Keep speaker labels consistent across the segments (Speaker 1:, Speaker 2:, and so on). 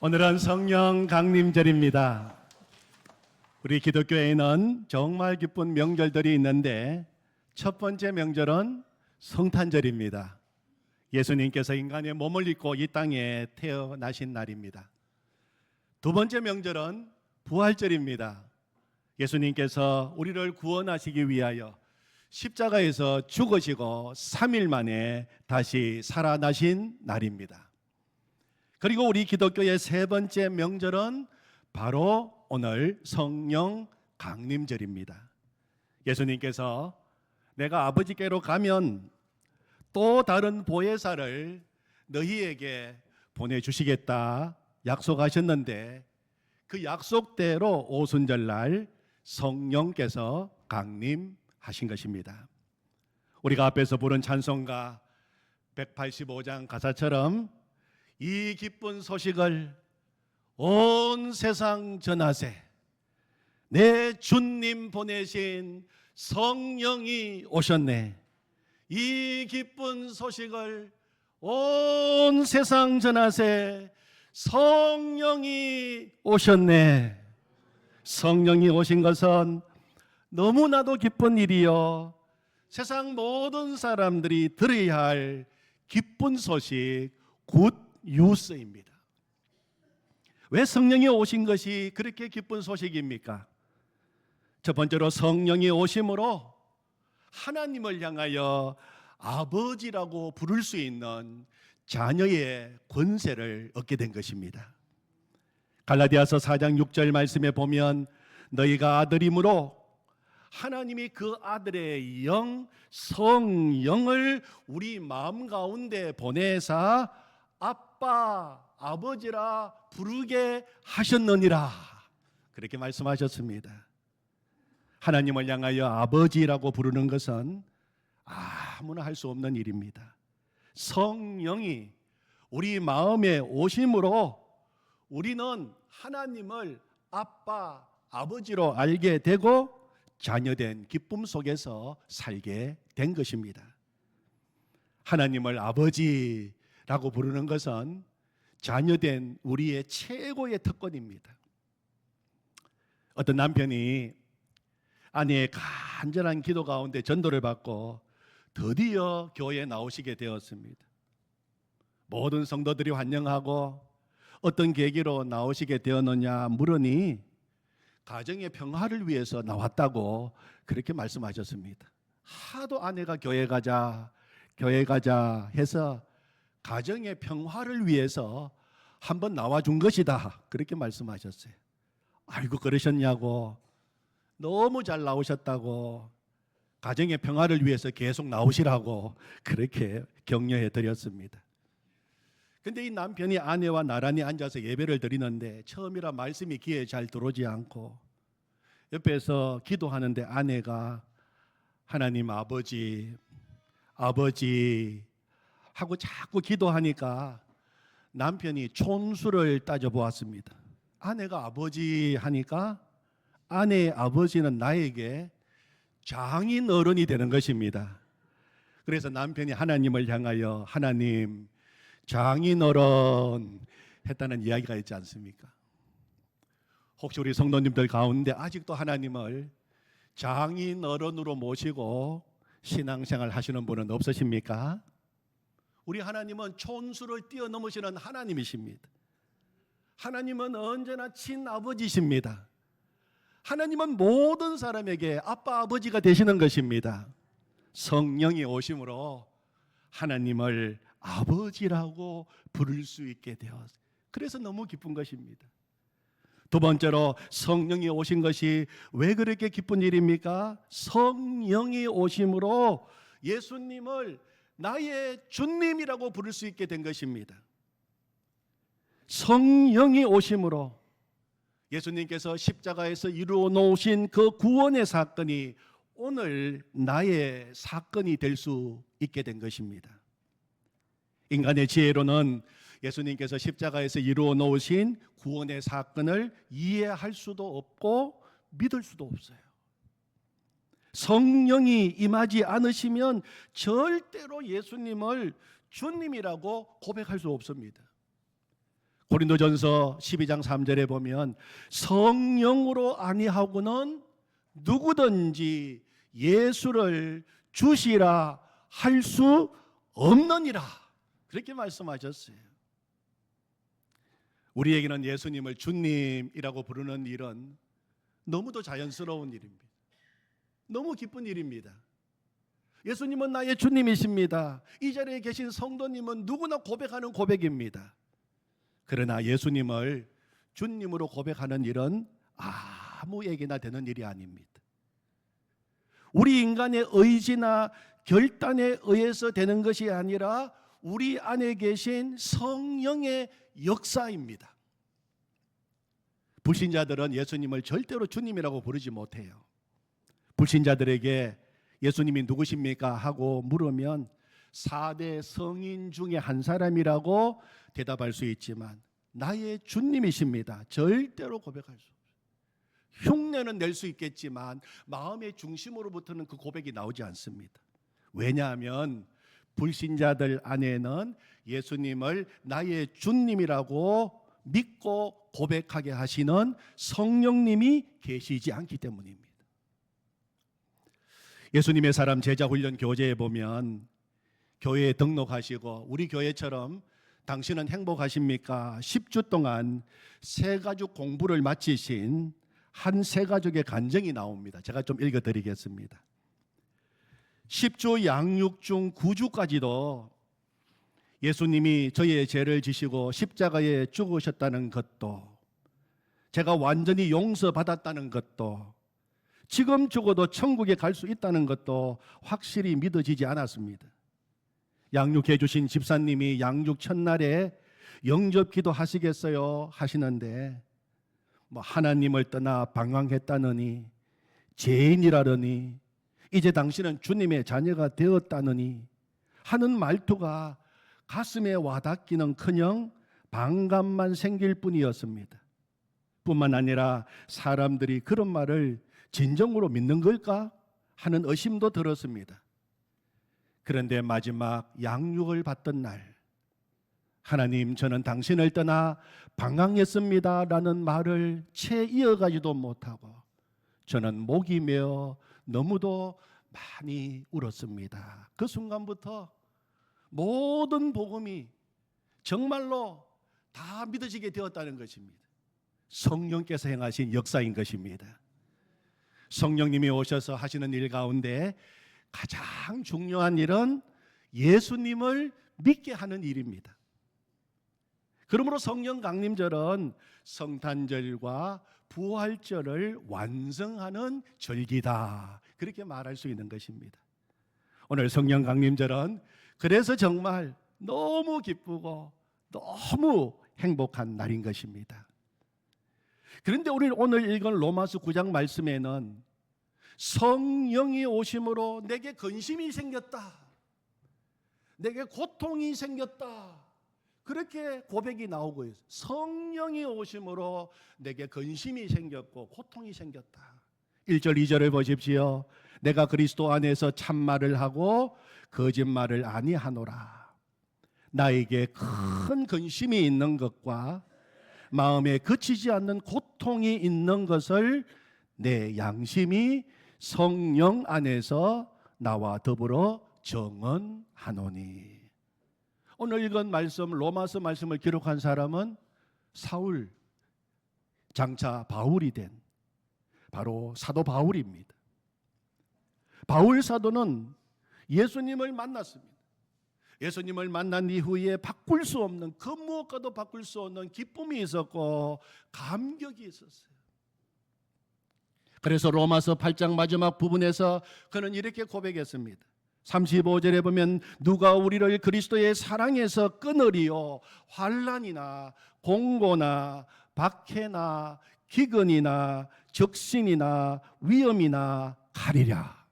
Speaker 1: 오늘은 성령 강림절입니다. 우리 기독교에는 정말 기쁜 명절들이 있는데 첫 번째 명절은 성탄절입니다. 예수님께서 인간의 몸을 입고 이 땅에 태어나신 날입니다. 두 번째 명절은 부활절입니다. 예수님께서 우리를 구원하시기 위하여 십자가에서 죽으시고 3일 만에 다시 살아나신 날입니다. 그리고 우리 기독교의 세 번째 명절은 바로 오늘 성령 강림절입니다. 예수님께서 내가 아버지께로 가면 또 다른 보혜사를 너희에게 보내주시겠다 약속하셨는데 그 약속대로 오순절날 성령께서 강림하신 것입니다. 우리가 앞에서 부른 찬송가 185장 가사처럼 이 기쁜 소식을 온 세상 전하세 내 주님 보내신 성령이 오셨네. 이 기쁜 소식을 온 세상 전하세 성령이 오셨네. 성령이 오신 것은 너무나도 기쁜 일이요 세상 모든 사람들이 들어야 할 기쁜 소식 굿 뉴스입니다. 왜 성령이 오신 것이 그렇게 기쁜 소식입니까? 첫 번째로 성령이 오심으로 하나님을 향하여 아버지라고 부를 수 있는 자녀의 권세를 얻게 된 것입니다. 갈라디아서 4장 6절 말씀에 보면 너희가 아들이므로 하나님이 그 아들의 영 성령을 우리 마음 가운데 보내사 아빠, 아버지라 부르게 하셨느니라 그렇게 말씀하셨습니다. 하나님을 향하여 아버지라고 부르는 것은 아무나 할 수 없는 일입니다. 성령이 우리 마음에 오심으로 우리는 하나님을 아빠, 아버지로 알게 되고 자녀된 기쁨 속에서 살게 된 것입니다. 하나님을 아버지라고 부르는 것은 자녀된 우리의 최고의 특권입니다. 어떤 남편이 아내의 간절한 기도 가운데 전도를 받고 드디어 교회에 나오시게 되었습니다. 모든 성도들이 환영하고 어떤 계기로 나오시게 되었느냐 물으니 가정의 평화를 위해서 나왔다고 그렇게 말씀하셨습니다. 하도 아내가 교회 가자 해서 가정의 평화를 위해서 한번 나와준 것이다 그렇게 말씀하셨어요. 아이고 그러셨냐고 너무 잘 나오셨다고 가정의 평화를 위해서 계속 나오시라고 그렇게 격려해 드렸습니다. 근데 이 남편이 아내와 나란히 앉아서 예배를 드리는데 처음이라 말씀이 귀에 잘 들어오지 않고 옆에서 기도하는데 아내가 하나님 아버지 하고 자꾸 기도하니까 남편이 촌수를 따져보았습니다. 아내가 아버지 하니까 아내의 아버지는 나에게 장인 어른이 되는 것입니다. 그래서 남편이 하나님을 향하여 하나님 장인 어른 했다는 이야기가 있지 않습니까? 혹시 우리 성도님들 가운데 아직도 하나님을 장인 어른으로 모시고 신앙생활 하시는 분은 없으십니까? 우리 하나님은 촌수를 뛰어넘으시는 하나님이십니다. 하나님은 언제나 친아버지십니다. 하나님은 모든 사람에게 아빠 아버지가 되시는 것입니다. 성령이 오심으로 하나님을 아버지라고 부를 수 있게 되었어요. 그래서 너무 기쁜 것입니다. 두 번째로 성령이 오신 것이 왜 그렇게 기쁜 일입니까? 성령이 오심으로 예수님을 나의 주님이라고 부를 수 있게 된 것입니다. 성령이 오심으로 예수님께서 십자가에서 이루어 놓으신 그 구원의 사건이 오늘 나의 사건이 될 수 있게 된 것입니다. 인간의 지혜로는 예수님께서 십자가에서 이루어 놓으신 구원의 사건을 이해할 수도 없고 믿을 수도 없어요. 성령이 임하지 않으시면 절대로 예수님을 주님이라고 고백할 수 없습니다. 고린도전서 12장 3절에 보면 성령으로 아니하고는 누구든지 예수를 주시라 할 수 없느니라, 그렇게 말씀하셨어요. 우리에게는 예수님을 주님이라고 부르는 일은 너무도 자연스러운 일입니다. 너무 기쁜 일입니다. 예수님은 나의 주님이십니다. 이 자리에 계신 성도님은 누구나 고백하는 고백입니다. 그러나 예수님을 주님으로 고백하는 일은 아무에게나 되는 일이 아닙니다. 우리 인간의 의지나 결단에 의해서 되는 것이 아니라 우리 안에 계신 성령의 역사입니다. 불신자들은 예수님을 절대로 주님이라고 부르지 못해요. 불신자들에게 예수님이 누구십니까? 하고 물으면 4대 성인 중에 한 사람이라고 대답할 수 있지만 나의 주님이십니다, 절대로 고백할 수 없어요. 흉내는 낼 수 있겠지만 마음의 중심으로부터는 그 고백이 나오지 않습니다. 왜냐하면 불신자들 안에는 예수님을 나의 주님이라고 믿고 고백하게 하시는 성령님이 계시지 않기 때문입니다. 예수님의 사람 제자훈련 교재에 보면 교회에 등록하시고 우리 교회처럼 당신은 행복하십니까? 10주 동안 새가족 공부를 마치신 한 새가족의 간증이 나옵니다. 제가 좀 읽어드리겠습니다. 10주 양육 중 9주까지도 예수님이 저희의 죄를 지시고 십자가에 죽으셨다는 것도, 제가 완전히 용서받았다는 것도, 지금 죽어도 천국에 갈 수 있다는 것도 확실히 믿어지지 않았습니다. 양육해 주신 집사님이 양육 첫날에 영접 기도 하시겠어요? 하시는데 하나님을 떠나 방황했다느니, 죄인이라느니, 이제 당신은 주님의 자녀가 되었다느니 하는 말투가 가슴에 와닿기는커녕 반감만 생길 뿐이었습니다. 뿐만 아니라 사람들이 그런 말을 진정으로 믿는 걸까 하는 의심도 들었습니다. 그런데 마지막 양육을 받던 날, 하나님, 저는 당신을 떠나 방황했습니다 라는 말을 채 이어가지도 못하고 저는 목이 메어 너무도 많이 울었습니다. 그 순간부터 모든 복음이 정말로 다 믿어지게 되었다는 것입니다. 성령께서 행하신 역사인 것입니다. 성령님이 오셔서 하시는 일 가운데 가장 중요한 일은 예수님을 믿게 하는 일입니다. 그러므로 성령 강림절은 성탄절과 부활절을 완성하는 절기다, 그렇게 말할 수 있는 것입니다. 오늘 성령 강림절은 그래서 정말 너무 기쁘고 너무 행복한 날인 것입니다. 그런데 우리는 오늘 읽은 로마서 9장 말씀에는 성령이 오심으로 내게 근심이 생겼다, 내게 고통이 생겼다, 그렇게 고백이 나오고 있어요. 성령이 오심으로 내게 근심이 생겼고 고통이 생겼다. 1절 2절을 보십시오. 내가 그리스도 안에서 참말을 하고 거짓말을 아니하노라. 나에게 큰 근심이 있는 것과 마음에 그치지 않는 고통이 있는 것을 내 양심이 성령 안에서 나와 더불어 정언하노니. 오늘 읽은 말씀, 로마서 말씀을 기록한 사람은 사울, 장차 바울이 된 바로 사도 바울입니다. 바울 사도는 예수님을 만났습니다. 예수님을 만난 이후에 바꿀 수 없는, 그 무엇과도 바꿀 수 없는 기쁨이 있었고 감격이 있었어요. 그래서 로마서 8장 마지막 부분에서 그는 이렇게 고백했습니다. 35절에 보면 누가 우리를 그리스도의 사랑에서 끊으리요, 환난이나 공고나 박해나 기근이나 적신이나 위험이나 가리랴.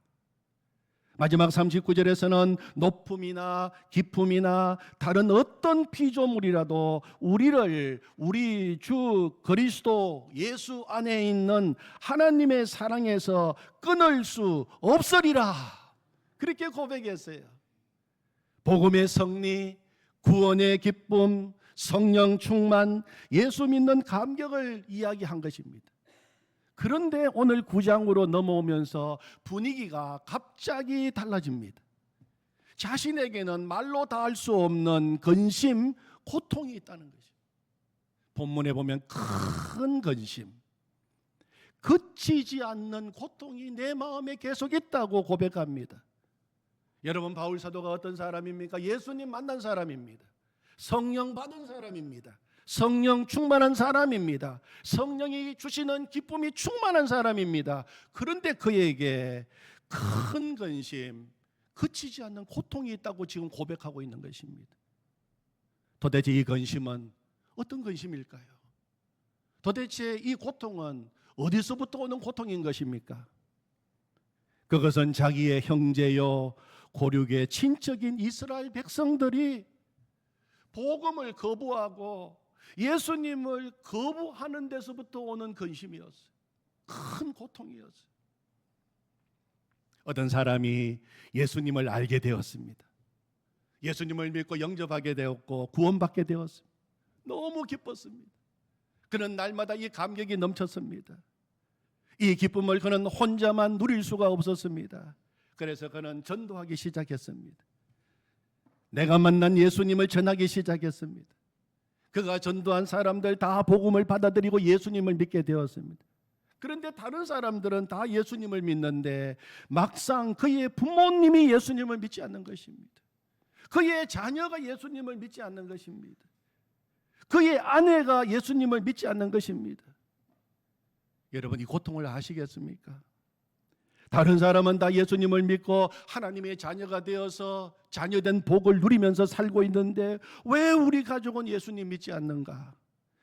Speaker 1: 마지막 39절에서는 높음이나 깊음이나 다른 어떤 피조물이라도 우리를 우리 주 그리스도 예수 안에 있는 하나님의 사랑에서 끊을 수 없으리라, 그렇게 고백했어요. 복음의 승리, 구원의 기쁨, 성령 충만, 예수 믿는 감격을 이야기한 것입니다. 그런데 오늘 9장으로 넘어오면서 분위기가 갑자기 달라집니다. 자신에게는 말로 다 할 수 없는 근심, 고통이 있다는 것입니다. 본문에 보면 큰 근심, 그치지 않는 고통이 내 마음에 계속 있다고 고백합니다. 여러분, 바울 사도가 어떤 사람입니까? 예수님 만난 사람입니다. 성령 받은 사람입니다. 성령 충만한 사람입니다. 성령이 주시는 기쁨이 충만한 사람입니다. 그런데 그에게 큰 근심, 그치지 않는 고통이 있다고 지금 고백하고 있는 것입니다. 도대체 이 근심은 어떤 근심일까요? 도대체 이 고통은 어디서부터 오는 고통인 것입니까? 그것은 자기의 형제요 고륙의 친척인 이스라엘 백성들이 복음을 거부하고 예수님을 거부하는 데서부터 오는 근심이었어요. 큰 고통이었어요. 어떤 사람이 예수님을 알게 되었습니다. 예수님을 믿고 영접하게 되었고 구원받게 되었습니다. 너무 기뻤습니다. 그는 날마다 이 감격이 넘쳤습니다. 이 기쁨을 그는 혼자만 누릴 수가 없었습니다. 그래서 그는 전도하기 시작했습니다. 내가 만난 예수님을 전하기 시작했습니다. 그가 전도한 사람들 다 복음을 받아들이고 예수님을 믿게 되었습니다. 그런데 다른 사람들은 다 예수님을 믿는데 막상 그의 부모님이 예수님을 믿지 않는 것입니다. 그의 자녀가 예수님을 믿지 않는 것입니다. 그의 아내가 예수님을 믿지 않는 것입니다. 여러분, 이 고통을 아시겠습니까? 다른 사람은 다 예수님을 믿고 하나님의 자녀가 되어서 자녀된 복을 누리면서 살고 있는데 왜 우리 가족은 예수님 믿지 않는가?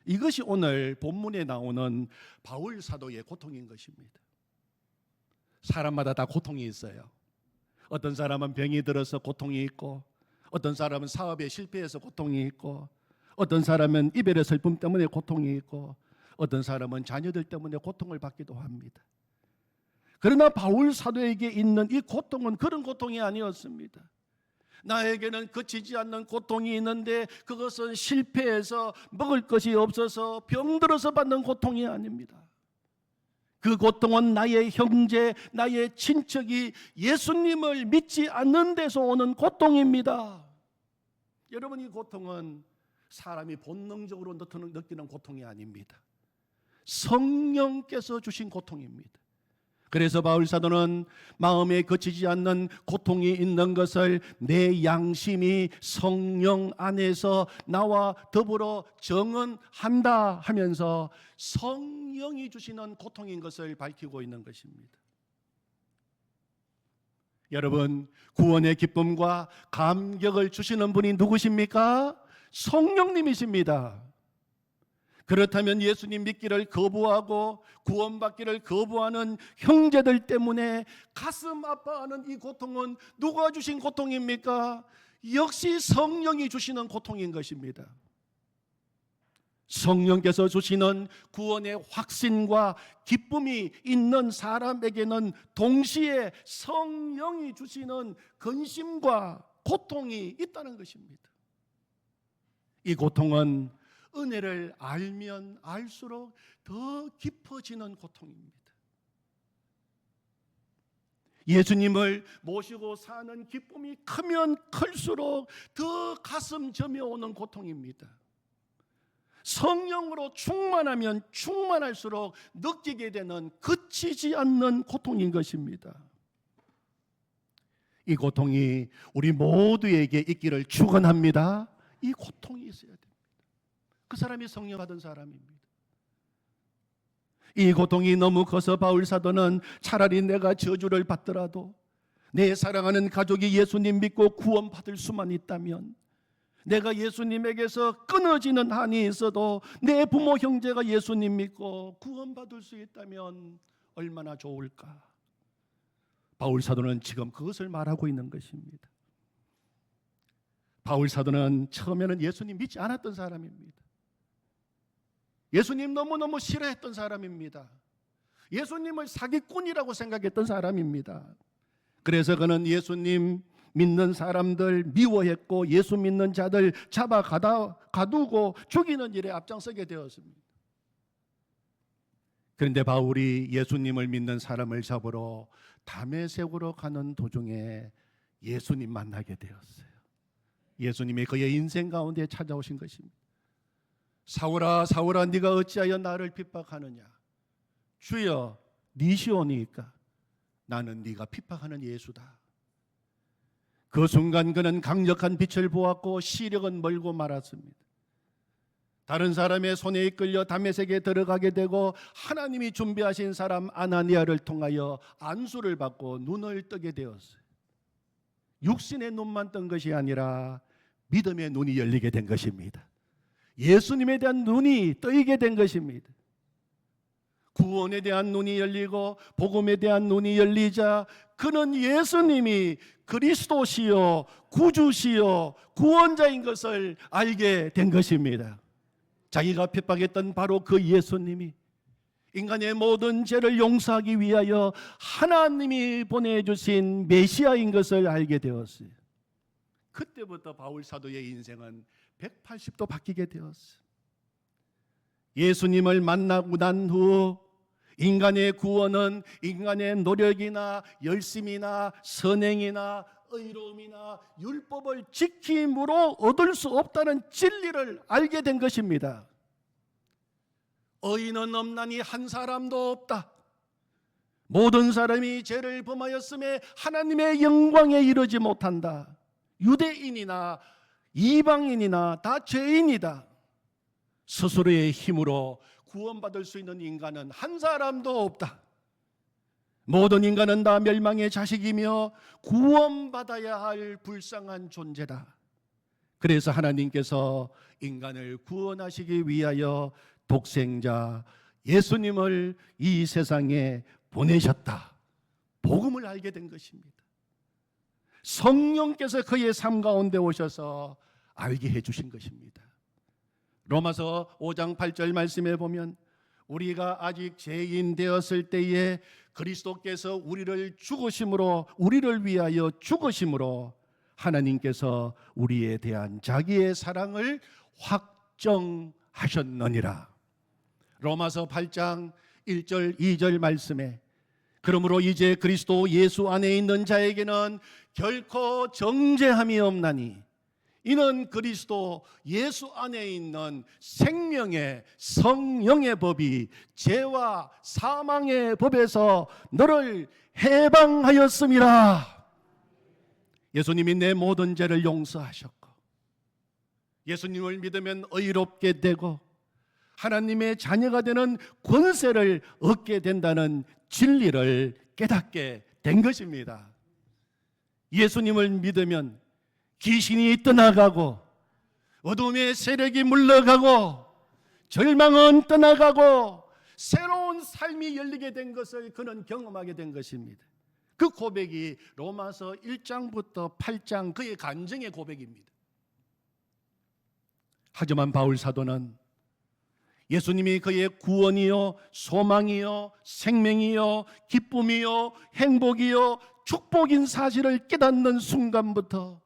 Speaker 1: 이것이 오늘 본문에 나오는 바울 사도의 고통인 것입니다. 사람마다 다 고통이 있어요. 어떤 사람은 병이 들어서 고통이 있고, 어떤 사람은 사업에 실패해서 고통이 있고, 어떤 사람은 이별의 슬픔 때문에 고통이 있고, 어떤 사람은 자녀들 때문에 고통을 받기도 합니다. 그러나 바울 사도에게 있는 이 고통은 그런 고통이 아니었습니다. 나에게는 그치지 않는 고통이 있는데 그것은 실패해서 먹을 것이 없어서 병들어서 받는 고통이 아닙니다. 그 고통은 나의 형제, 나의 친척이 예수님을 믿지 않는 데서 오는 고통입니다. 여러분, 이 고통은 사람이 본능적으로 느끼는 고통이 아닙니다. 성령께서 주신 고통입니다. 그래서 바울 사도는 마음에 거치지 않는 고통이 있는 것을 내 양심이 성령 안에서 나와 더불어 정언한다 하면서 성령이 주시는 고통인 것을 밝히고 있는 것입니다. 여러분, 구원의 기쁨과 감격을 주시는 분이 누구십니까? 성령님이십니다. 그렇다면 예수님 믿기를 거부하고 구원받기를 거부하는 형제들 때문에 가슴 아파하는 이 고통은 누가 주신 고통입니까? 역시 성령이 주시는 고통인 것입니다. 성령께서 주시는 구원의 확신과 기쁨이 있는 사람에게는 동시에 성령이 주시는 근심과 고통이 있다는 것입니다. 이 고통은 은혜를 알면 알수록 더 깊어지는 고통입니다. 예수님을 모시고 사는 기쁨이 크면 클수록 더 가슴 저며오는 고통입니다. 성령으로 충만하면 충만할수록 느끼게 되는 그치지 않는 고통인 것입니다. 이 고통이 우리 모두에게 있기를 축원합니다. 이 고통이 있어야 됩니다. 그 사람이 성령 받은 사람입니다. 이 고통이 너무 커서 바울 사도는 차라리 내가 저주를 받더라도 내 사랑하는 가족이 예수님 믿고 구원받을 수만 있다면, 내가 예수님에게서 끊어지는 한이 있어도 내 부모 형제가 예수님 믿고 구원받을 수 있다면 얼마나 좋을까. 바울 사도는 지금 그것을 말하고 있는 것입니다. 바울 사도는 처음에는 예수님 믿지 않았던 사람입니다. 예수님 너무너무 싫어했던 사람입니다. 예수님을 사기꾼이라고 생각했던 사람입니다. 그래서 그는 예수님 믿는 사람들 미워했고 예수 믿는 자들 잡아 가두고 죽이는 일에 앞장서게 되었습니다. 그런데 바울이 예수님을 믿는 사람을 잡으러 다메섹으로 가는 도중에 예수님 만나게 되었어요. 예수님이 그의 인생 가운데 찾아오신 것입니다. 사울아 사울아 네가 어찌하여 나를 핍박하느냐. 주여 니시오니까 나는 네가 핍박하는 예수다. 그 순간 그는 강력한 빛을 보았고 시력은 멀고 말았습니다. 다른 사람의 손에 이끌려 다메섹에 들어가게 되고 하나님이 준비하신 사람 아나니아를 통하여 안수를 받고 눈을 뜨게 되었어요. 육신의 눈만 뜬 것이 아니라 믿음의 눈이 열리게 된 것입니다. 예수님에 대한 눈이 뜨이게 된 것입니다. 구원에 대한 눈이 열리고 복음에 대한 눈이 열리자 그는 예수님이 그리스도시요 구주시요 구원자인 것을 알게 된 것입니다. 자기가 핍박했던 바로 그 예수님이 인간의 모든 죄를 용서하기 위하여 하나님이 보내주신 메시아인 것을 알게 되었어요. 그때부터 바울 사도의 인생은 180도 바뀌게 되었어요. 예수님을 만나고 난 후 인간의 구원은 인간의 노력이나 열심이나 선행이나 의로움이나 율법을 지킴으로 얻을 수 없다는 진리를 알게 된 것입니다. 의인은 없나니 한 사람도 없다. 모든 사람이 죄를 범하였음에 하나님의 영광에 이르지 못한다. 유대인이나 이방인이나 다 죄인이다. 스스로의 힘으로 구원받을 수 있는 인간은 한 사람도 없다. 모든 인간은 다 멸망의 자식이며 구원받아야 할 불쌍한 존재다. 그래서 하나님께서 인간을 구원하시기 위하여 독생자 예수님을 이 세상에 보내셨다. 복음을 알게 된 것입니다. 성령께서 그의 삶 가운데 오셔서 알게 해주신 것입니다. 로마서 5장 8절 말씀에 보면 우리가 아직 죄인 되었을 때에 그리스도께서 우리를 위하여 죽으심으로 하나님께서 우리에 대한 자기의 사랑을 확정하셨느니라. 로마서 8장 1절 2절 말씀에 그러므로 이제 그리스도 예수 안에 있는 자에게는 결코 정죄함이 없나니 이는 그리스도 예수 안에 있는 생명의 성령의 법이 죄와 사망의 법에서 너를 해방하였음이라. 예수님이 내 모든 죄를 용서하셨고 예수님을 믿으면 의롭게 되고 하나님의 자녀가 되는 권세를 얻게 된다는 진리를 깨닫게 된 것입니다. 예수님을 믿으면 귀신이 떠나가고 어둠의 세력이 물러가고 절망은 떠나가고 새로운 삶이 열리게 된 것을 그는 경험하게 된 것입니다. 그 고백이 로마서 1장부터 8장 그의 간증의 고백입니다. 하지만 바울 사도는 예수님이 그의 구원이요 소망이요 생명이요 기쁨이요 행복이요 축복인 사실을 깨닫는 순간부터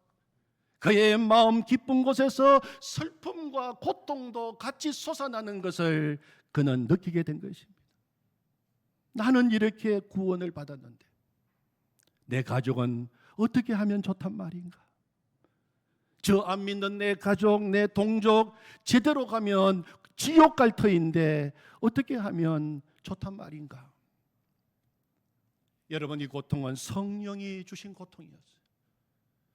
Speaker 1: 그의 마음 깊은 곳에서 슬픔과 고통도 같이 솟아나는 것을 그는 느끼게 된 것입니다. 나는 이렇게 구원을 받았는데 내 가족은 어떻게 하면 좋단 말인가? 저 안 믿는 내 가족, 내 동족 제대로 가면 지옥 갈 터인데 어떻게 하면 좋단 말인가? 여러분, 이 고통은 성령이 주신 고통이었어요.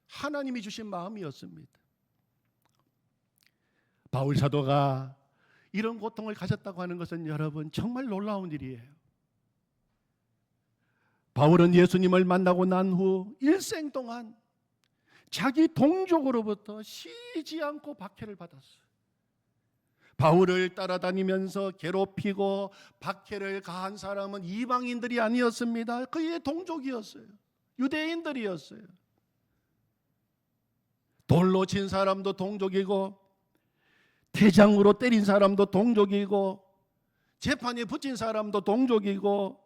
Speaker 1: 하나님이 주신 마음이었습니다. 바울 사도가 이런 고통을 가졌다고 하는 것은 여러분 정말 놀라운 일이에요. 바울은 예수님을 만나고 난 후 일생 동안 자기 동족으로부터 쉬지 않고 박해를 받았어요. 바울을 따라다니면서 괴롭히고 박해를 가한 사람은 이방인들이 아니었습니다. 그의 동족이었어요. 유대인들이었어요. 돌로 친 사람도 동족이고 태장으로 때린 사람도 동족이고 재판에 붙인 사람도 동족이고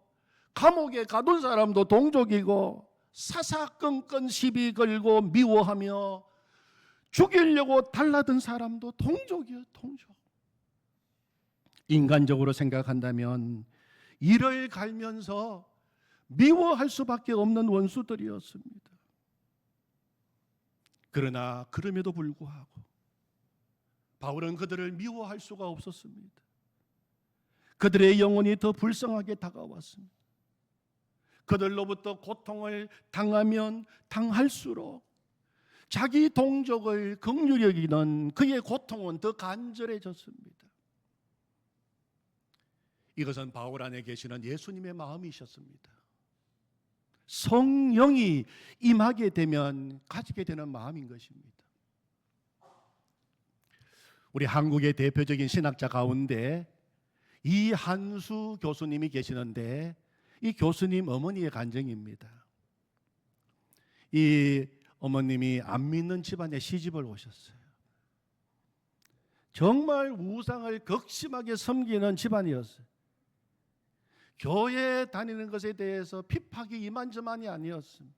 Speaker 1: 감옥에 가둔 사람도 동족이고 사사건건 시비 걸고 미워하며 죽이려고 달라든 사람도 동족이요, 동족. 인간적으로 생각한다면 이를 갈면서 미워할 수밖에 없는 원수들이었습니다. 그러나 그럼에도 불구하고 바울은 그들을 미워할 수가 없었습니다. 그들의 영혼이 더 불쌍하게 다가왔습니다. 그들로부터 고통을 당하면 당할수록 자기 동족을 긍휼히 여기는 그의 고통은 더 간절해졌습니다. 이것은 바울 안에 계시는 예수님의 마음이셨습니다. 성령이 임하게 되면 가지게 되는 마음인 것입니다. 우리 한국의 대표적인 신학자 가운데 이한수 교수님이 계시는데 이 교수님 어머니의 간증입니다. 이 어머님이 안 믿는 집안에 시집을 오셨어요. 정말 우상을 극심하게 섬기는 집안이었어요. 교회 다니는 것에 대해서 핍박이 이만저만이 아니었습니다.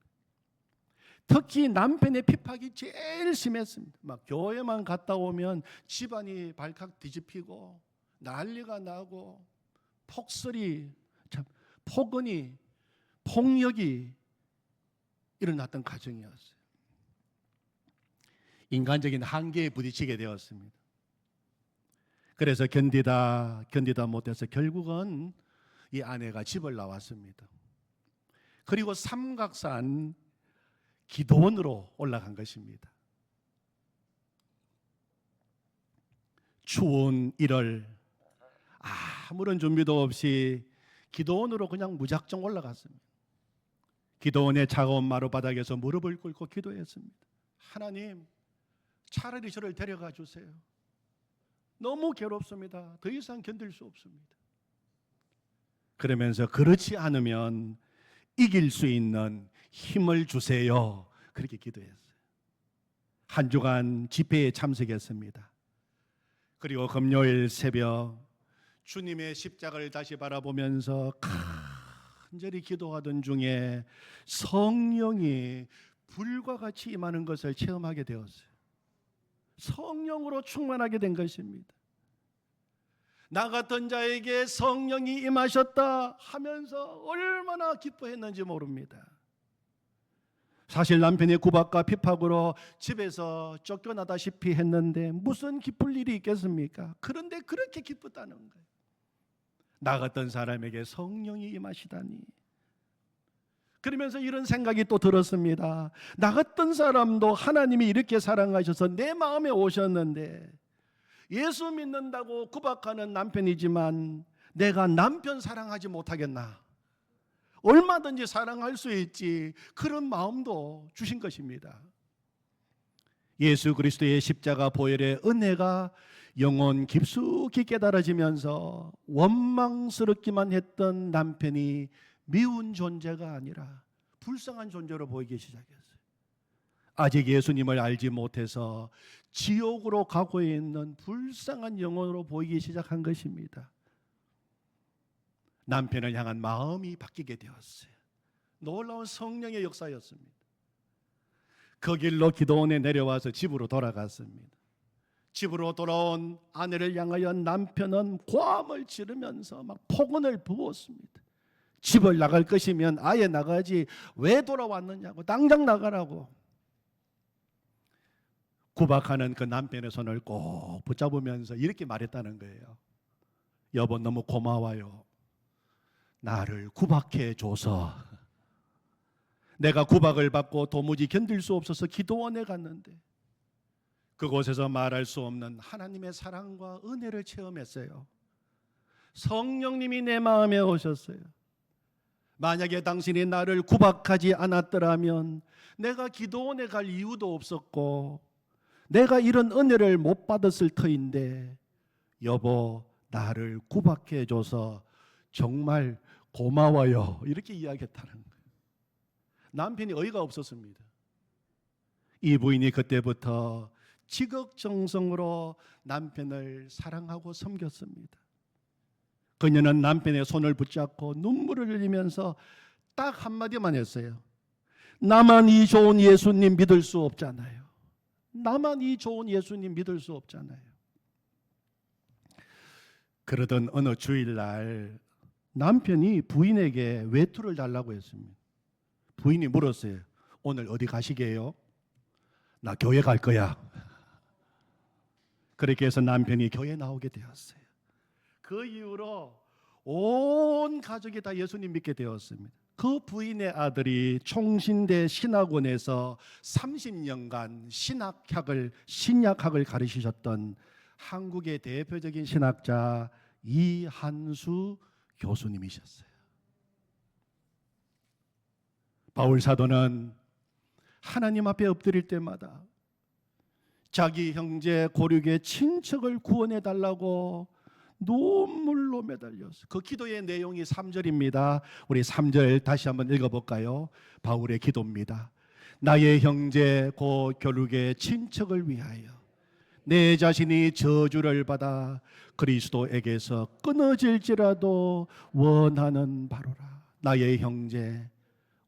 Speaker 1: 특히 남편의 핍박이 제일 심했습니다. 막 교회만 갔다 오면 집안이 발칵 뒤집히고 난리가 나고 폭설이, 폭언이, 폭력이 일어났던 가정이었어요. 인간적인 한계에 부딪히게 되었습니다. 그래서 견디다 못해서 결국은 이 아내가 집을 나왔습니다. 그리고 삼각산 기도원으로 올라간 것입니다. 추운 1월 아무런 준비도 없이 기도원으로 그냥 무작정 올라갔습니다. 기도원의 차가운 마루바닥에서 무릎을 꿇고 기도했습니다. 하나님, 차라리 저를 데려가 주세요. 너무 괴롭습니다. 더 이상 견딜 수 없습니다. 그러면서 그렇지 않으면 이길 수 있는 힘을 주세요. 그렇게 기도했어요. 한 주간 집회에 참석했습니다. 그리고 금요일 새벽 주님의 십자가를 다시 바라보면서 간절히 기도하던 중에 성령이 불과 같이 임하는 것을 체험하게 되었어요. 성령으로 충만하게 된 것입니다. 나 같은 자에게 성령이 임하셨다 하면서 얼마나 기뻐했는지 모릅니다. 사실 남편의 구박과 핍박으로 집에서 쫓겨나다시피 했는데 무슨 기쁠 일이 있겠습니까? 그런데 그렇게 기뻤다는 거예요. 나 같은 사람에게 성령이 임하시다니. 그러면서 이런 생각이 또 들었습니다. 나 같은 사람도 하나님이 이렇게 사랑하셔서 내 마음에 오셨는데 예수 믿는다고 구박하는 남편이지만 내가 남편 사랑하지 못하겠나? 얼마든지 사랑할 수 있지. 그런 마음도 주신 것입니다. 예수 그리스도의 십자가 보혈의 은혜가 영혼 깊숙이 깨달아지면서 원망스럽기만 했던 남편이 미운 존재가 아니라 불쌍한 존재로 보이기 시작했어요. 아직 예수님을 알지 못해서 지옥으로 가고 있는 불쌍한 영혼으로 보이기 시작한 것입니다. 남편을 향한 마음이 바뀌게 되었어요. 놀라운 성령의 역사였습니다. 그 길로 기도원에 내려와서 집으로 돌아갔습니다. 집으로 돌아온 아내를 향하여 남편은 고함을 지르면서 막 폭언을 부었습니다. 집을 나갈 것이면 아예 나가지 왜 돌아왔느냐고, 당장 나가라고. 구박하는 그 남편의 손을 꼭 붙잡으면서 이렇게 말했다는 거예요. 여보, 너무 고마워요. 나를 구박해 줘서. 내가 구박을 받고 도무지 견딜 수 없어서 기도원에 갔는데 그곳에서 말할 수 없는 하나님의 사랑과 은혜를 체험했어요. 성령님이 내 마음에 오셨어요. 만약에 당신이 나를 구박하지 않았더라면 내가 기도원에 갈 이유도 없었고 내가 이런 은혜를 못 받았을 터인데 여보, 나를 구박해 줘서 정말 고마워요. 이렇게 이야기했다는 거예요. 남편이 어이가 없었습니다. 이 부인이 그때부터 지극정성으로 남편을 사랑하고 섬겼습니다. 그녀는 남편의 손을 붙잡고 눈물을 흘리면서 딱 한마디만 했어요. 나만 이 좋은 예수님 믿을 수 없잖아요. 나만 이 좋은 예수님 믿을 수 없잖아요. 그러던 어느 주일날 남편이 부인에게 외투를 달라고 했습니다. 부인이 물었어요. 오늘 어디 가시게요? 나 교회 갈 거야. 그렇게 해서 남편이 교회 나오게 되었어요. 그 이후로 온 가족이 다 예수님 믿게 되었습니다. 그 부인의 아들이 총신대 신학원에서 30년간 신약학을 가르치셨던 한국의 대표적인 신학자 이한수 교수님이셨어요. 바울 사도는 하나님 앞에 엎드릴 때마다 자기 형제 고륙의 친척을 구원해 달라고 눈물로 매달렸어요. 그 기도의 내용이 3절입니다. 우리 3절 다시 한번 읽어볼까요? 바울의 기도입니다. 나의 형제 고 교륙의 친척을 위하여 내 자신이 저주를 받아 그리스도에게서 끊어질지라도 원하는 바로라. 나의 형제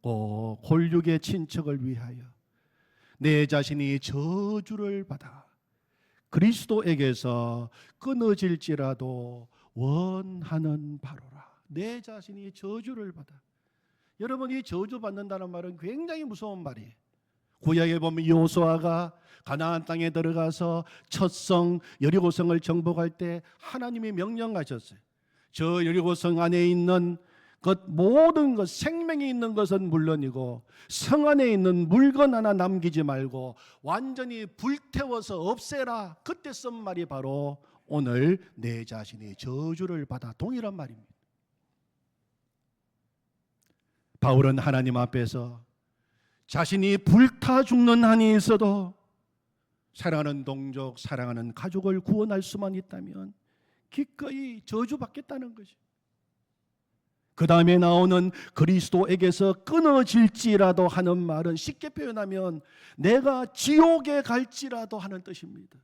Speaker 1: 고 골육의 친척을 위하여 내 자신이 저주를 받아 그리스도에게서 끊어질지라도 원하는 바로라. 내 자신이 저주를 받아. 여러분, 이 저주받는다는 말은 굉장히 무서운 말이에요. 구약에 보면 여호수아가 가나안 땅에 들어가서 첫 성 여리고성을 정복할 때 하나님이 명령하셨어요. 저 여리고성 안에 있는 것 모든 것, 생명이 있는 것은 물론이고 성 안에 있는 물건 하나 남기지 말고 완전히 불태워서 없애라. 그때 쓴 말이 바로 오늘 내 자신이 저주를 받아 동일한 말입니다. 바울은 하나님 앞에서 자신이 불타 죽는 한이 있어도 사랑하는 동족, 사랑하는 가족을 구원할 수만 있다면 기꺼이 저주받겠다는 것이. 그 다음에 나오는 그리스도에게서 끊어질지라도 하는 말은 쉽게 표현하면 내가 지옥에 갈지라도 하는 뜻입니다.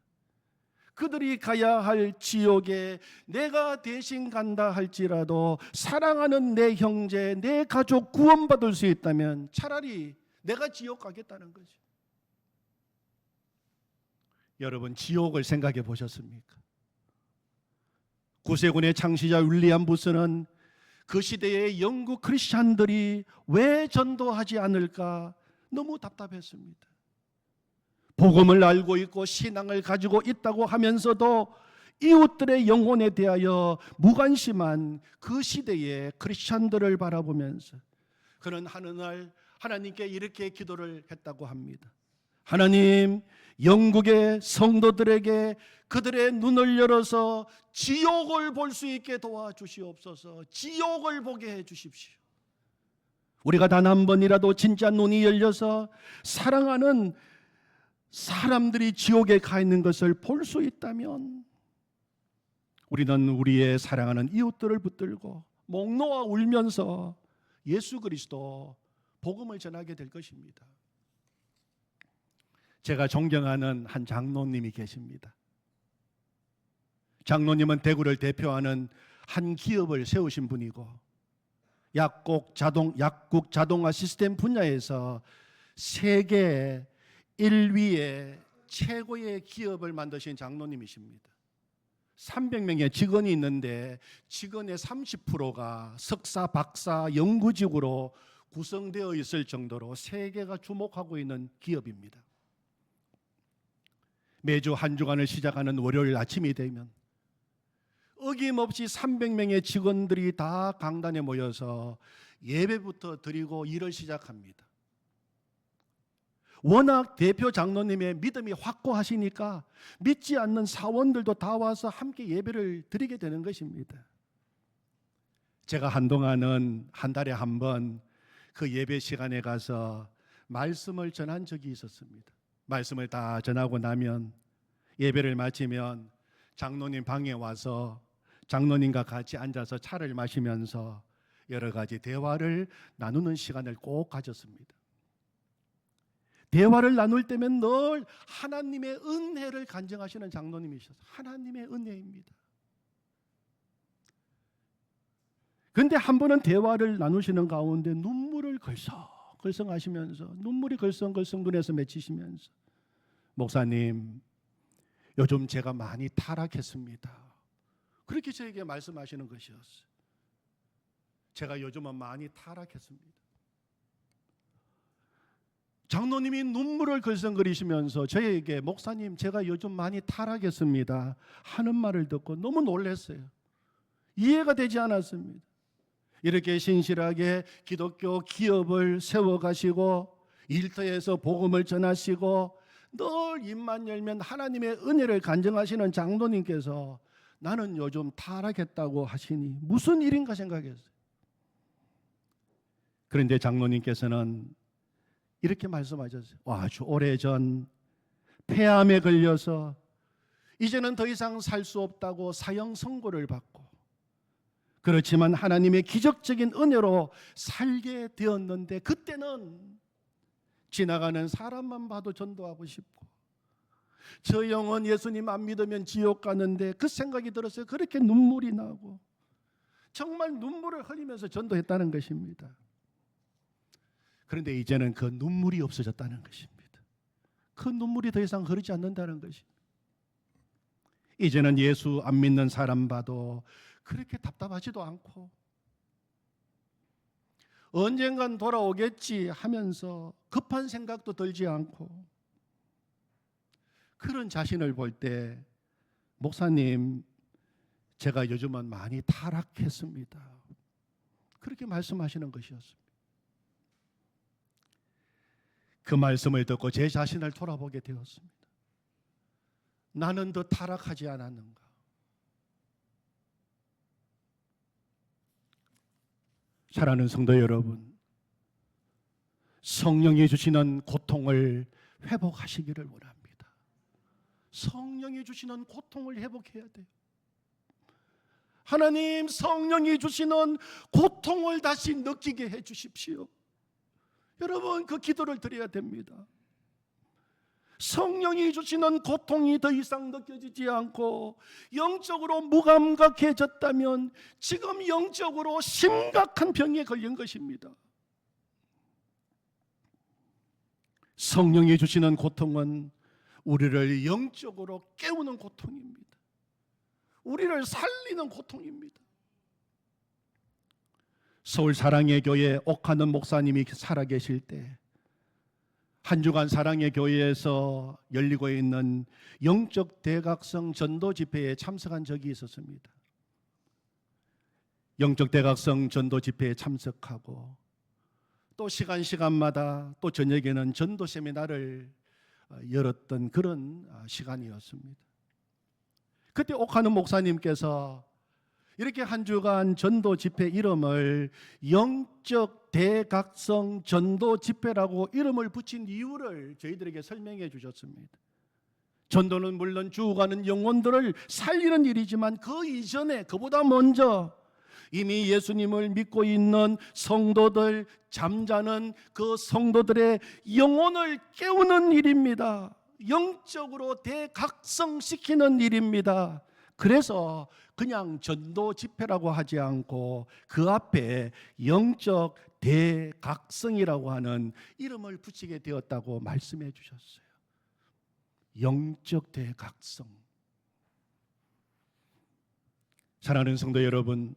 Speaker 1: 그들이 가야 할 지옥에 내가 대신 간다 할지라도 사랑하는 내 형제, 내 가족 구원받을 수 있다면 차라리 내가 지옥 가겠다는 거죠. 여러분, 지옥을 생각해 보셨습니까? 구세군의 창시자 윌리엄 부스는 그 시대의 영국 크리스찬들이 왜 전도하지 않을까 너무 답답했습니다. 복음을 알고 있고 신앙을 가지고 있다고 하면서도 이웃들의 영혼에 대하여 무관심한 그 시대의 크리스찬들을 바라보면서 그는 하는 날 하나님께 이렇게 기도를 했다고 합니다. 하나님, 영국의 성도들에게 그들의 눈을 열어서 지옥을 볼 수 있게 도와주시옵소서. 지옥을 보게 해 주십시오. 우리가 단 한 번이라도 진짜 눈이 열려서 사랑하는 사람들이 지옥에 가 있는 것을 볼 수 있다면 우리는 우리의 사랑하는 이웃들을 붙들고 목 놓아 울면서 예수 그리스도 복음을 전하게 될 것입니다. 제가 존경하는 한 장로님이 계십니다. 장로님은 대구를 대표하는 한 기업을 세우신 분이고 약국 자동화 시스템 분야에서 세계 1위의 최고의 기업을 만드신 장로님이십니다. 300명의 직원이 있는데 직원의 30%가 석사, 박사, 연구직으로 구성되어 있을 정도로 세계가 주목하고 있는 기업입니다. 매주 한 주간을 시작하는 월요일 아침이 되면 어김없이 300명의 직원들이 다 강단에 모여서 예배부터 드리고 일을 시작합니다. 워낙 대표 장로님의 믿음이 확고하시니까 믿지 않는 사원들도 다 와서 함께 예배를 드리게 되는 것입니다. 제가 한동안은 한 달에 한 번 그 예배 시간에 가서 말씀을 전한 적이 있었습니다. 말씀을 다 전하고 나면 예배를 마치면 장로님 방에 와서 장로님과 같이 앉아서 차를 마시면서 여러 가지 대화를 나누는 시간을 꼭 가졌습니다. 대화를 나눌 때면 늘 하나님의 은혜를 간증하시는 장로님이셔서 하나님의 은혜입니다. 그런데 한 번은 대화를 나누시는 가운데 눈물을 걸썩 걸성하시면서 눈물이 걸성걸성 눈에서 맺히시면서 목사님, 요즘 제가 많이 타락했습니다. 그렇게 저에게 말씀하시는 것이었어요. 제가 요즘은 많이 타락했습니다. 장로님이 눈물을 걸성거리시면서 저에게 목사님, 제가 요즘 많이 타락했습니다 하는 말을 듣고 너무 놀랐어요. 이해가 되지 않았습니다. 이렇게 신실하게 기독교 기업을 세워가시고 일터에서 복음을 전하시고 늘 입만 열면 하나님의 은혜를 간증하시는 장로님께서 나는 요즘 타락했다고 하시니 무슨 일인가 생각했어요. 그런데 장로님께서는 이렇게 말씀하셨어요. 아주 오래전 폐암에 걸려서 이제는 더 이상 살 수 없다고 사형 선고를 받고, 그렇지만 하나님의 기적적인 은혜로 살게 되었는데 그때는 지나가는 사람만 봐도 전도하고 싶고 저 영혼 예수님 안 믿으면 지옥 가는데 그 생각이 들었어요. 그렇게 눈물이 나고 정말 눈물을 흘리면서 전도했다는 것입니다. 그런데 이제는 그 눈물이 없어졌다는 것입니다. 그 눈물이 더 이상 흐르지 않는다는 것입니다. 이제는 예수 안 믿는 사람 봐도 그렇게 답답하지도 않고 언젠간 돌아오겠지 하면서 급한 생각도 들지 않고, 그런 자신을 볼 때 목사님, 제가 요즘은 많이 타락했습니다. 그렇게 말씀하시는 것이었습니다. 그 말씀을 듣고 제 자신을 돌아보게 되었습니다. 나는 더 타락하지 않았는가? 사랑하는 성도 여러분, 성령이 주시는 고통을 회복하시기를 원합니다. 성령이 주시는 고통을 회복해야 돼요. 하나님, 성령이 주시는 고통을 다시 느끼게 해 주십시오. 여러분, 그 기도를 드려야 됩니다. 성령이 주시는 고통이 더 이상 느껴지지 않고 영적으로 무감각해졌다면 지금 영적으로 심각한 병에 걸린 것입니다. 성령이 주시는 고통은 우리를 영적으로 깨우는 고통입니다. 우리를 살리는 고통입니다. 서울 사랑의 교회 옥하는 목사님이 살아계실 때 한 주간 사랑의 교회에서 열리고 있는 영적 대각성 전도 집회에 참석한 적이 있었습니다. 영적 대각성 전도 집회에 참석하고 또 시간마다 또 저녁에는 전도 세미나를 열었던 그런 시간이었습니다. 그때 옥하는 목사님께서 이렇게 한 주간 전도 집회 이름을 영적 대각성 전도 집회라고 이름을 붙인 이유를 저희들에게 설명해 주셨습니다. 전도는 물론 죽어가는 영혼들을 살리는 일이지만 그 이전에, 그보다 먼저 이미 예수님을 믿고 있는 성도들, 잠자는 그 성도들의 영혼을 깨우는 일입니다. 영적으로 대각성시키는 일입니다. 그래서 그냥 전도 집회라고 하지 않고 그 앞에 영적 대각성이라고 하는 이름을 붙이게 되었다고 말씀해 주셨어요. 영적 대각성. 사랑하는 성도 여러분,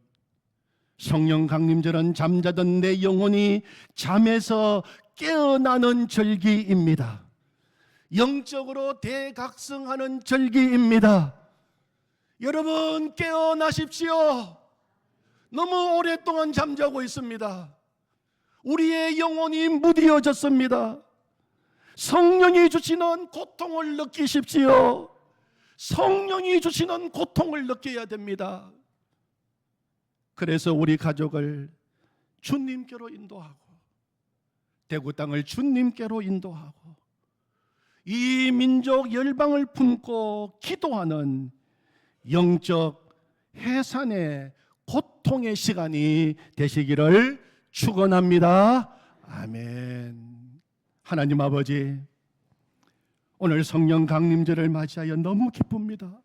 Speaker 1: 성령 강림절은 잠자던 내 영혼이 잠에서 깨어나는 절기입니다. 영적으로 대각성하는 절기입니다. 여러분, 깨어나십시오. 너무 오랫동안 잠자고 있습니다. 우리의 영혼이 무디어졌습니다. 성령이 주시는 고통을 느끼십시오. 성령이 주시는 고통을 느껴야 됩니다. 그래서 우리 가족을 주님께로 인도하고 대구 땅을 주님께로 인도하고 이 민족 열방을 품고 기도하는 영적 해산의 고통의 시간이 되시기를 축원합니다. 아멘. 하나님 아버지, 오늘 성령 강림절을 맞이하여 너무 기쁩니다.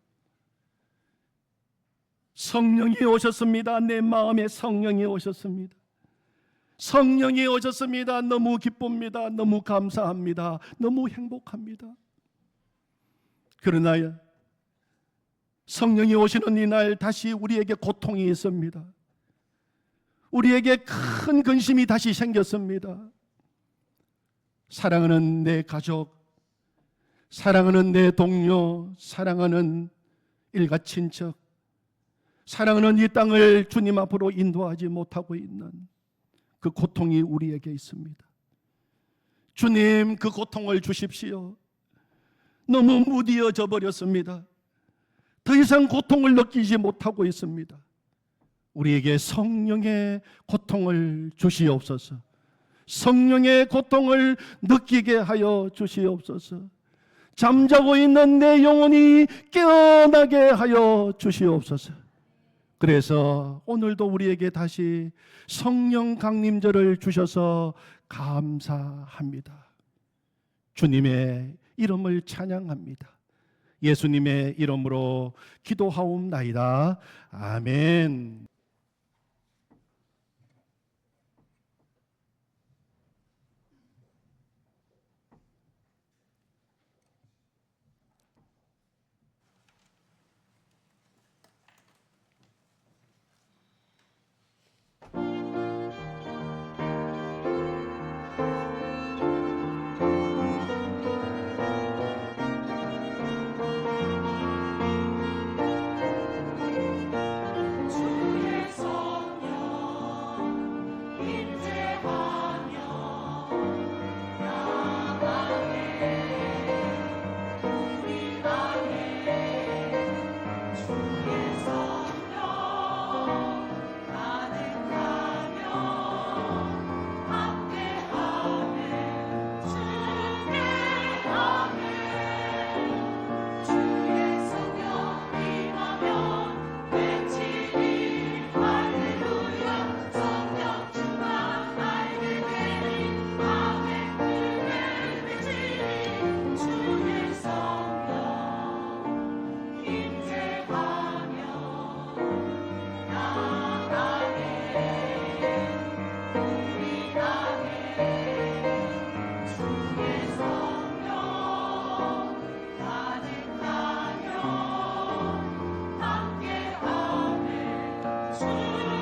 Speaker 1: 성령이 오셨습니다. 내 마음에 성령이 오셨습니다. 성령이 오셨습니다. 너무 기쁩니다. 너무 감사합니다. 너무 행복합니다. 그러나 성령이 오시는 이날 다시 우리에게 고통이 있습니다. 우리에게 큰 근심이 다시 생겼습니다. 사랑하는 내 가족, 사랑하는 내 동료, 사랑하는 일가 친척, 사랑하는 이 땅을 주님 앞으로 인도하지 못하고 있는 그 고통이 우리에게 있습니다. 주님, 그 고통을 주십시오. 너무 무디어져 버렸습니다. 더 이상 고통을 느끼지 못하고 있습니다. 우리에게 성령의 고통을 주시옵소서. 성령의 고통을 느끼게 하여 주시옵소서. 잠자고 있는 내 영혼이 깨어나게 하여 주시옵소서. 그래서 오늘도 우리에게 다시 성령 강림절을 주셔서 감사합니다. 주님의 이름을 찬양합니다. 예수님의 이름으로 기도하옵나이다. 아멘.
Speaker 2: 주의